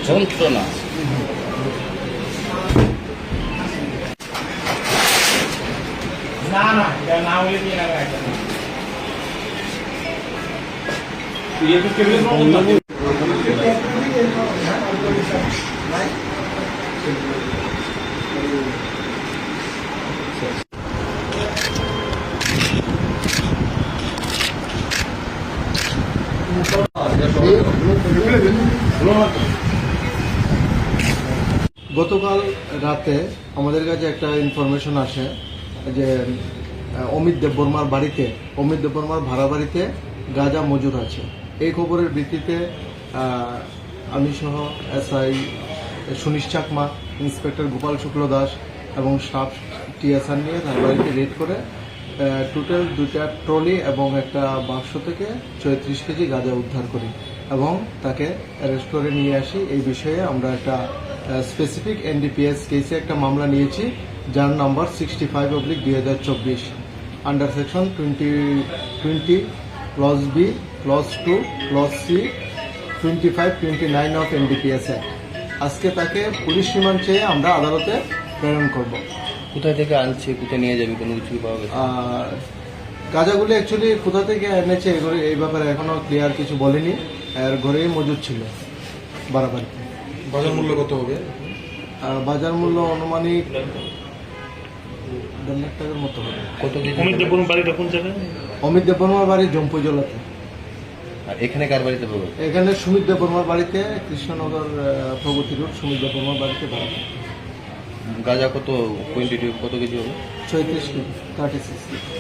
যন্ত্রণা না এটা না হলে কি না গতকাল রাতে আমাদের কাছে একটা ইনফরমেশন আসে যে অমিত দেববর্মার ভাড়া বাড়িতে গাঁজা মজুদ আছে। এই খবরের ভিত্তিতে আমি সহ এসআই সুনীশ চাকমা, ইন্সপেক্টর গোপাল শুক্ল দাস এবং স্টাফ টিএসআর নিয়ে তার বাড়িতে রেড করে টোটাল 2টা ট্রলি এবং একটা বাক্স থেকে 34 কেজি গাঁজা উদ্ধার করি এবং তাকে অ্যারেস্ট করে নিয়ে আসি। এই বিষয়ে আমরা একটা স্পেসিফিক এনডিপিএস কেসে একটা মামলা নিয়েছি, যার number 65/2024 under section 20 clause B, clause 2, clause C, 25-29 of NDPS act. আজকে তাকে পুলিশ রিমান্ড চেয়ে আমরা আদালতে প্রেরণ করব। কোথায় থেকে আনছে, কোথায় নিয়ে যাবে, কোনো কিছু পাওয়া গেছে? গাঁজাগুলি অ্যাকচুয়ালি কোথা থেকে এনেছে এই ব্যাপারে এখনো ক্লিয়ার কিছু বলেনি। এর ঘরেই মজুদ ছিল বাড়াবাড়িতে। বাজার মূল্য কত হবে? বাজার মূল্য আনুমানিক 1.5 লাখ টাকার মতো হবে। কত কেজি? অমিত দেববর্মার বাড়িটা কোন জায়গায়? অমিত দেববর্মার বাড়ি জম্পুজলাতে। আর এখানে কার বাড়িতে পাবো? এখানে সুমিত দেববর্মার বাড়িতে, কৃষ্ণনগর প্রগতি রোড, সুমিত দেববর্মার বাড়িতে ভাড়া। গাঁজা কত কোয়ান্টিটি, কত কেজি হবে? 36 কেজি, 36 কেজি।